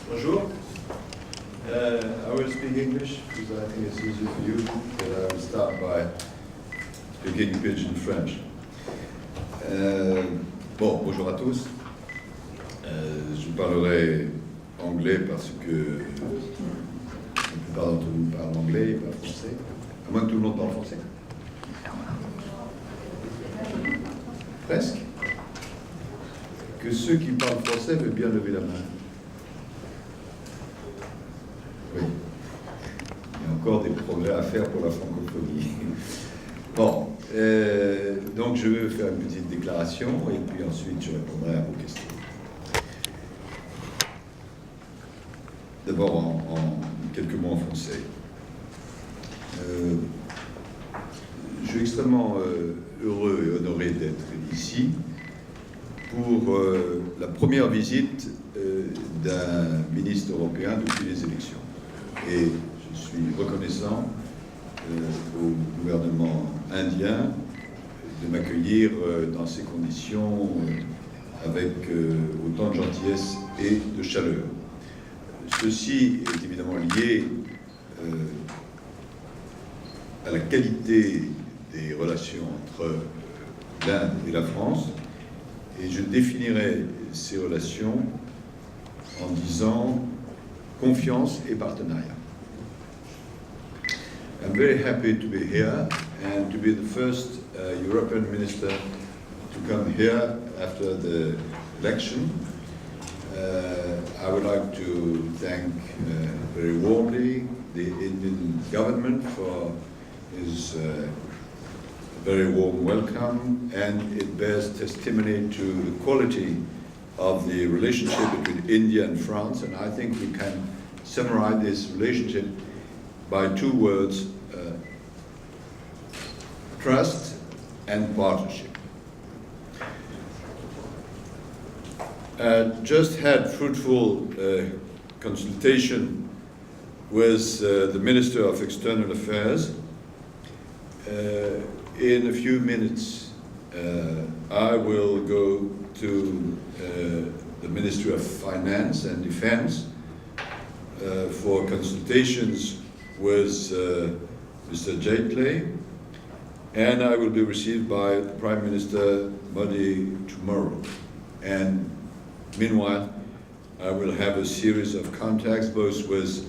Bonjour. I will speak English because I think it's easier for you, but I will start by speaking pidgin French. Bonjour à tous. Je parlerai anglais parce que la plupart d'entre vous parlent anglais et pas français. À moins que tout le monde parle français. Presque. Que ceux qui parlent français veulent bien lever la main. Oui. Il y a encore des progrès à faire pour la francophonie. Bon, donc je vais faire une petite déclaration et puis ensuite je répondrai à vos questions. D'abord en quelques mots en français. Je suis extrêmement heureux et honoré d'être ici pour la première visite d'un ministre européen depuis les élections. Et je suis reconnaissant au gouvernement indien de m'accueillir dans ces conditions avec autant de gentillesse et de chaleur. Ceci est évidemment lié à la qualité des relations entre l'Inde et la France, et je définirai ces relations en disant confiance et partenariat. I'm very happy to be here and to be the first European minister to come here after the election. I would like to thank very warmly the Indian government for his very warm welcome, and it bears testimony to the quality of the relationship between India and France, and I think we can summarize this relationship by two words, trust and partnership. Just had fruitful consultation with the Minister of External Affairs. In a few minutes, I will go to the Ministry of Finance and Defense for consultations with Mr. Jaitley, and I will be received by Prime Minister Modi tomorrow. And meanwhile, I will have a series of contacts both with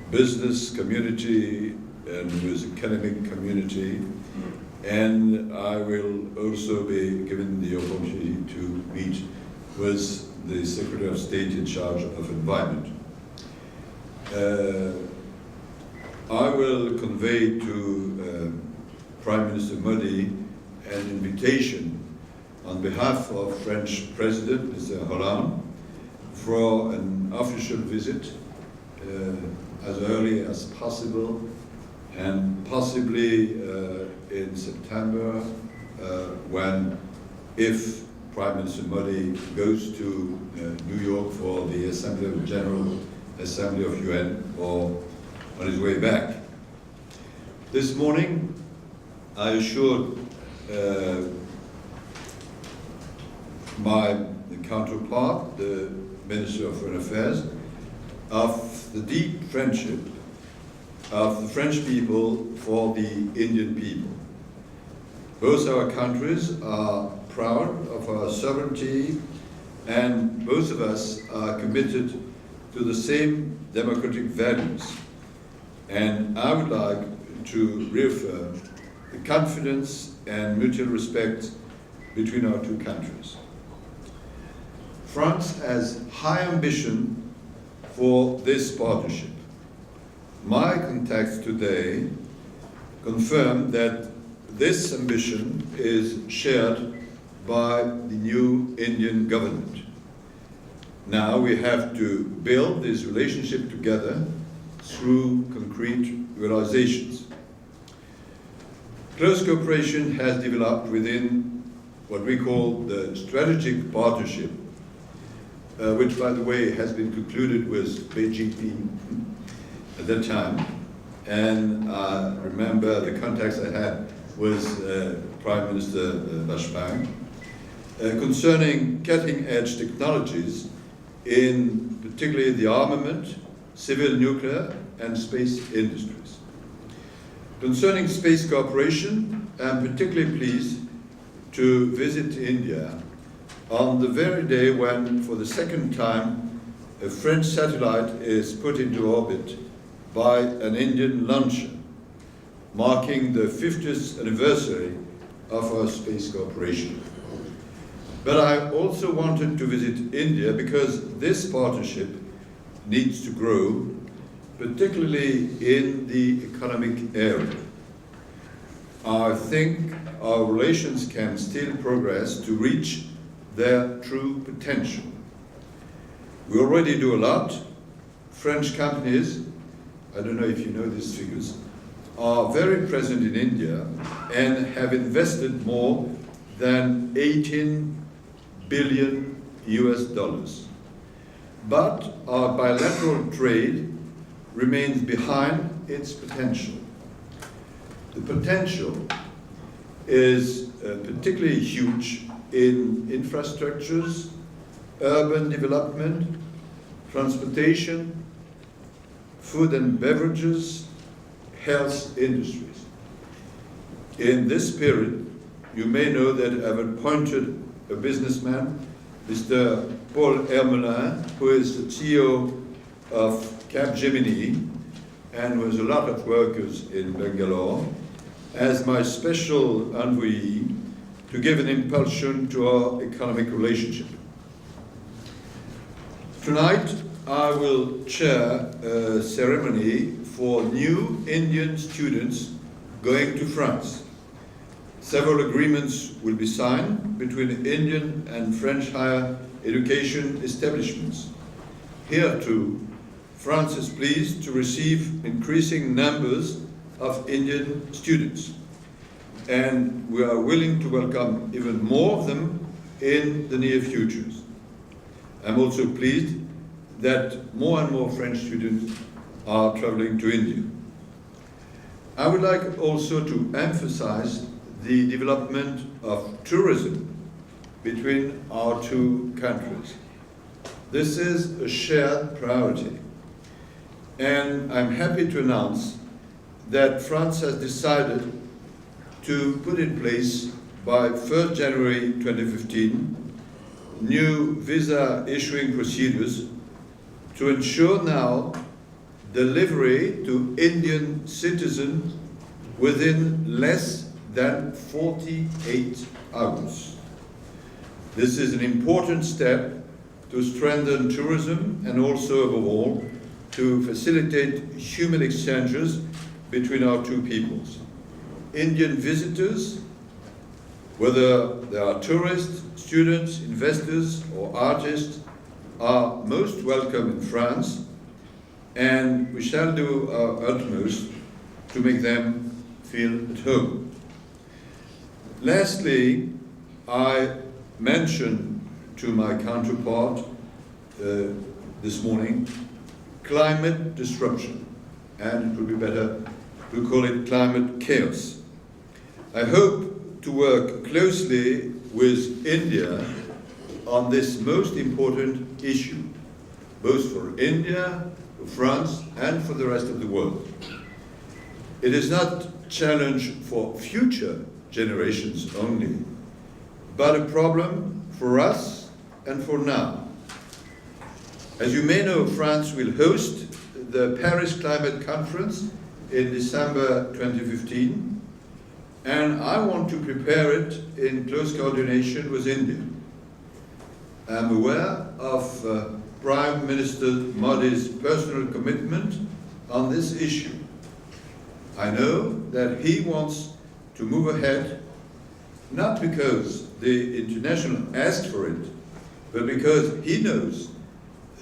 business community and with academic community, and I will also be given the opportunity to meet with the Secretary of State in charge of environment. I will convey to Prime Minister Modi an invitation on behalf of French President Mr. Hollande for an official visit as early as possible, and possibly in September, when, if Prime Minister Modi goes to New York for the General Assembly of UN, or on his way back. This morning, I assured my counterpart, the Minister of Foreign Affairs, of the deep friendship of the French people for the Indian people. Both our countries are proud of our sovereignty, and both of us are committed to the same democratic values. And I would like to reaffirm the confidence and mutual respect between our two countries. France has high ambition for this partnership. My contacts today confirm that this ambition is shared by the new Indian government. Now we have to build this relationship together through concrete realizations. Close cooperation has developed within what we call the strategic partnership, which, by the way, has been concluded with BGP at that time. And I remember the contacts I had with Prime Minister Bashbang concerning cutting-edge technologies in particularly the armament, civil nuclear, and space industries. Concerning space cooperation, I'm particularly pleased to visit India on the very day when, for the second time, a French satellite is put into orbit by an Indian launcher, marking the 50th anniversary of our space cooperation. But I also wanted to visit India because this partnership needs to grow, particularly in the economic area. I think our relations can still progress to reach their true potential. We already do a lot. French companies, I don't know if you know these figures, are very present in India and have invested more than 18 billion US dollars. But our bilateral trade remains behind its potential. The potential is particularly huge in infrastructures, urban development, transportation, food and beverages, health industries. In this period, you may know that I've appointed a businessman, Mr. Paul Hermelin, who is the CEO of Capgemini and who has a lot of workers in Bangalore, as my special envoy to give an impulsion to our economic relationship. Tonight, I will chair a ceremony for new Indian students going to France. Several agreements will be signed between Indian and French higher education establishments. Here too, France is pleased to receive increasing numbers of Indian students, and we are willing to welcome even more of them in the near future. I'm also pleased that more and more French students are traveling to India. I would like also to emphasize the development of tourism between our two countries. This is a shared priority, and I'm happy to announce that France has decided to put in place by 1st January 2015 new visa issuing procedures to ensure now delivery to Indian citizens within less than 48 hours. This is an important step to strengthen tourism and also, above all, to facilitate human exchanges between our two peoples. Indian visitors, whether they are tourists, students, investors, or artists, are most welcome in France, and we shall do our utmost to make them feel at home. Lastly, I mentioned to my counterpart this morning climate disruption, and it would be better to call it climate chaos. I hope to work closely with India on this most important issue, both for India, for France, and for the rest of the world. It is not a challenge for future generations only, but a problem for us and for now. As you may know, France will host the Paris Climate Conference in December 2015, and I want to prepare it in close coordination with India. I'm aware of Prime Minister Modi's personal commitment on this issue. I know that he wants to move ahead, not because the international asked for it, but because he knows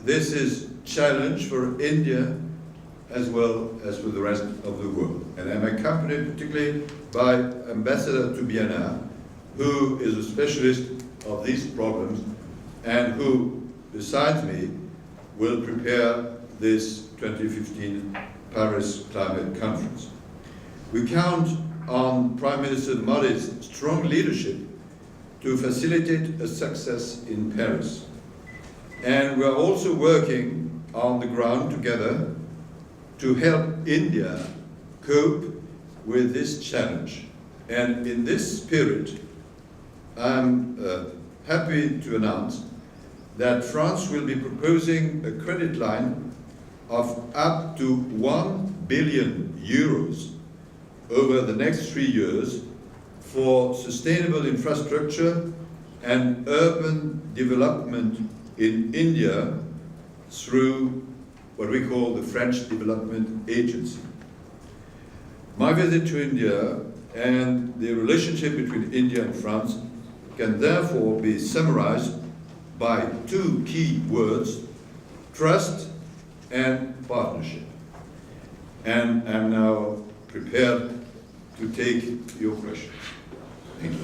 this is a challenge for India as well as with the rest of the world. And I'm accompanied particularly by Ambassador Tubiana, who is a specialist of these problems and who, besides me, will prepare this 2015 Paris Climate Conference. We count on Prime Minister Modi's strong leadership to facilitate a success in Paris. And we are also working on the ground together to help India cope with this challenge. And in this spirit, I'm happy to announce that France will be proposing a credit line of up to 1 billion euros over the next 3 years for sustainable infrastructure and urban development in India through what we call the French Development Agency. My visit to India and the relationship between India and France can therefore be summarized by 2 key words: trust and partnership. And I'm now prepared to take your questions. Thank you.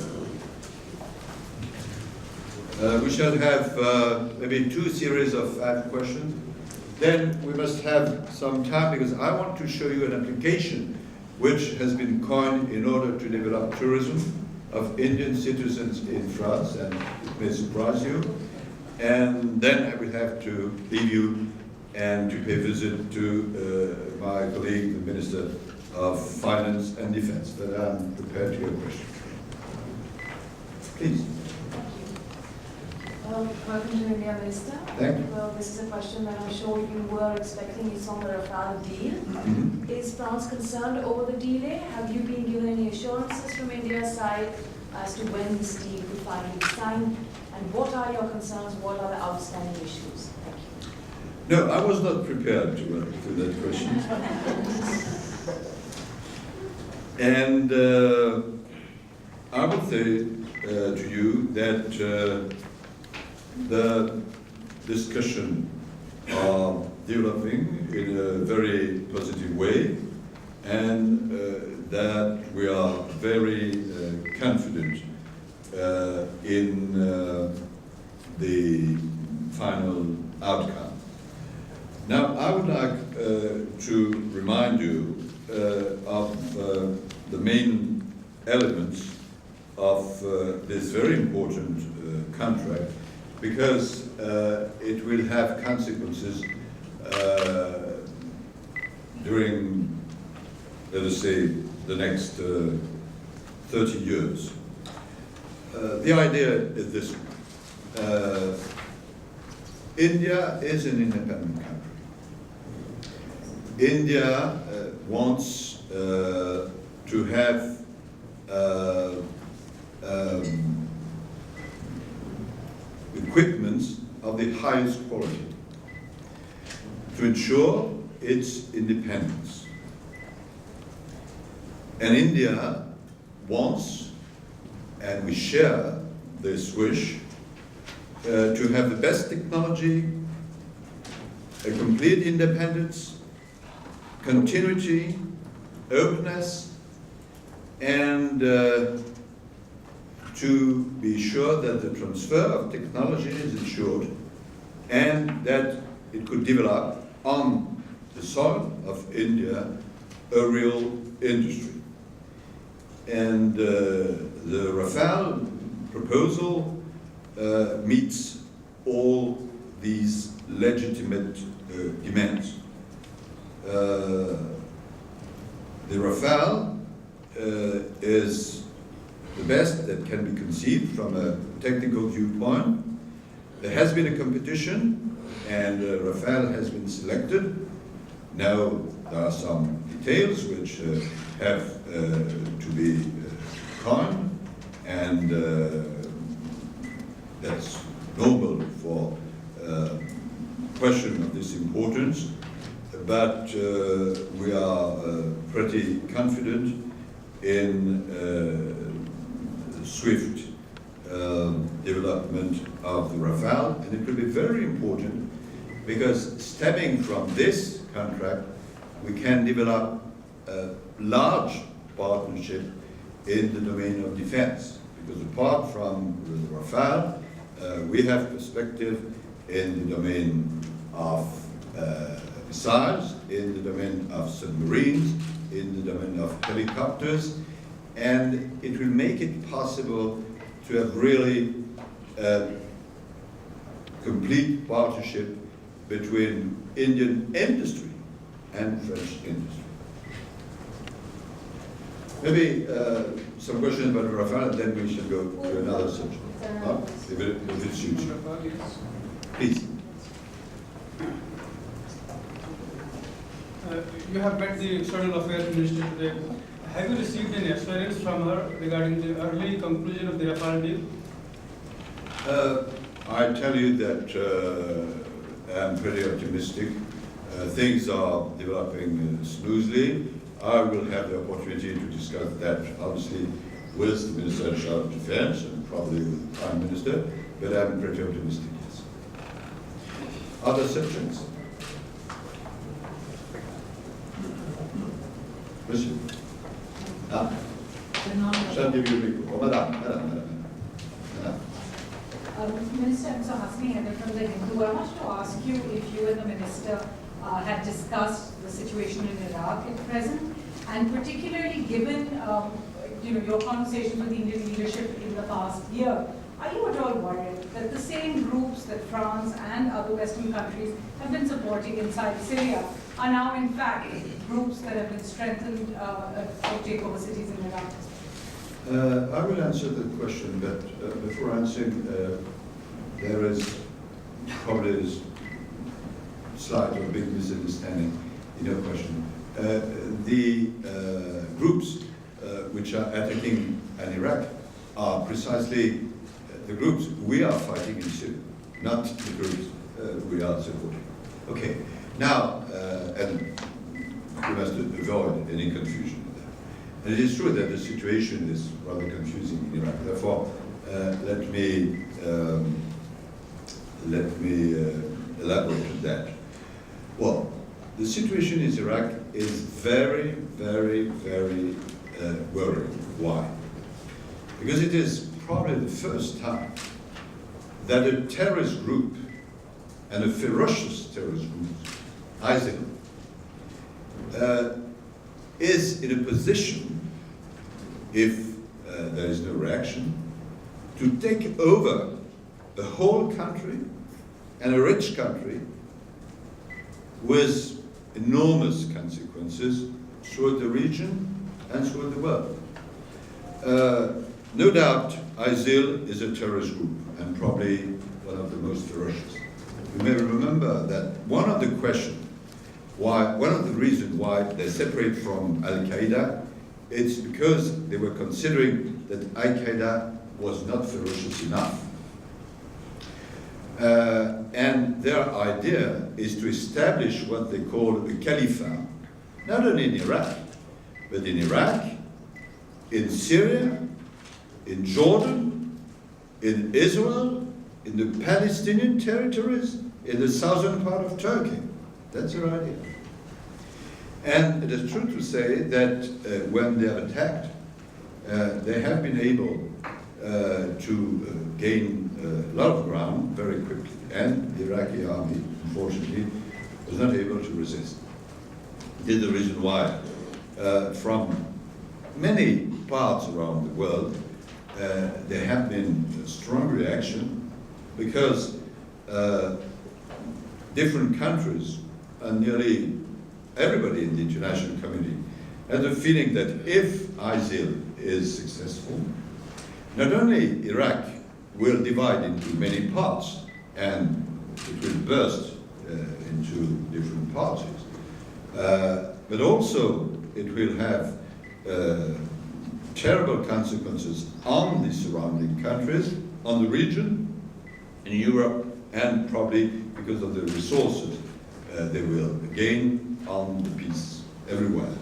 We shall have maybe 2 series of 5 questions. Then we must have some time, because I want to show you an application which has been coined in order to develop tourism of Indian citizens in France, and it may surprise you. And then I will have to leave you and to pay a visit to my colleague, the Minister of Finance and Defense. But I'm prepared to your question. Please. Welcome to India, Minister. Thank you. Well, this is a question that I'm sure you were expecting. It's on the Rafale deal. Mm-hmm. Is France concerned over the delay? Have you been given any assurances from India's side as to when this deal could finally be signed? And what are your concerns? What are the outstanding issues? Thank you. No, I was not prepared to that question. And I would say to you that the discussion are developing in a very positive way, and that we are very confident in the final outcome. Now, I would like to remind you of the main elements of this very important contract, because it will have consequences during, let us say, the next 30 years. The idea is this: India is an independent country. India wants to have equipments of the highest quality to ensure its independence. And India wants, and we share this wish, to have the best technology, a complete independence, continuity, openness, and to be sure that the transfer of technology is ensured and that it could develop on the soil of India a real industry. And the Rafale proposal meets all these legitimate demands. The Rafale is the best that can be conceived from a technical viewpoint. There has been a competition, and Rafale has been selected. Now there are some details which have to be coined, and that's normal for a question of this importance. But we are pretty confident in swift development of the Rafale, and it will be very important because stemming from this contract, we can develop a large partnership in the domain of defense. Because apart from the Rafale, we have perspective in the domain of missiles, in the domain of submarines, in the domain of helicopters, and it will make it possible to have really a complete partnership between Indian industry and French industry. Maybe some questions about Rafale, and then we shall go to another subject. If it suits you. Please. You have met the External Affairs Minister today. Have you received any assurance from her regarding the early conclusion of the Rafale deal? I tell you that I'm pretty optimistic. Things are developing smoothly. I will have the opportunity to discuss that, obviously, with the Minister in charge of Defense and probably with the Prime Minister, but I'm pretty optimistic, yes. Other subjects? Monsieur? Ah? Shall I give you a big... Oh, Madame. Minister, I'm so asking from the Hindu. I want to ask you if you and the Minister had discussed the situation in Iraq at present, and particularly given your conversation with the Indian leadership in the past year, are you at all worried that the same groups that France and other Western countries have been supporting inside Syria are now in fact groups that have been strengthened to take over cities in Iraq? I will answer the question, but before answering, there is probably a slight or big misunderstanding in your question. The groups which are attacking Iraq are precisely the groups we are fighting in Syria, not the groups we are supporting. Okay, now, and we must avoid any confusion. And it is true that the situation is rather confusing in Iraq. Therefore, let me elaborate on that. Well, the situation in Iraq is very, very, very worrying. Why? Because it is probably the first time that a terrorist group, and a ferocious terrorist group, ISIL, is in a position, if there is no reaction, to take over a whole country and a rich country with enormous consequences throughout the region and throughout the world. No doubt, ISIL is a terrorist group and probably one of the most ferocious. You may remember that one of the reasons why they separate from Al-Qaeda, it's because they were considering that Al-Qaeda was not ferocious enough. And their idea is to establish what they call a caliphate, not only in Iraq, but in Iraq, in Syria, in Jordan, in Israel, in the Palestinian territories, in the southern part of Turkey. That's their idea. And it is true to say that when they have attacked, they have been able to gain a lot of ground very quickly. And the Iraqi army, unfortunately, was not able to resist. This is the reason why, from many parts around the world, there have been a strong reaction because different countries and nearly everybody in the international community had the feeling that if ISIL is successful, not only Iraq will divide into many parts and it will burst into different parties, but also it will have terrible consequences on the surrounding countries, on the region, in Europe, and probably because of the resources they will gain on the peace everywhere.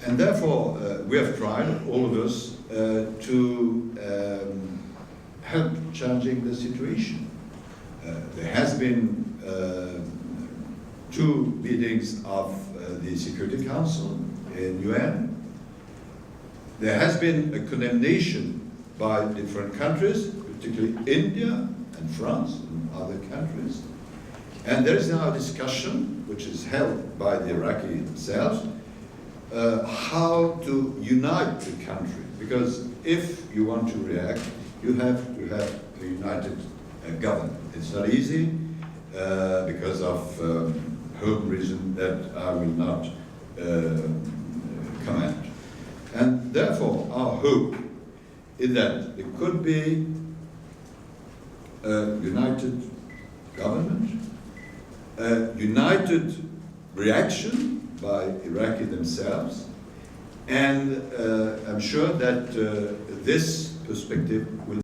And therefore, we have tried, all of us, to help changing the situation. There has been 2 meetings of the Security Council in UN. There has been a condemnation by different countries, particularly India and France and other countries. And there is now a discussion, which is held by the Iraqi themselves, how to unite the country. Because if you want to react, you have to have a united government. It's not easy because of home reason that I will not comment. And therefore, our hope is that there could be a united government, a united reaction by Iraqi themselves, and I'm sure that this perspective will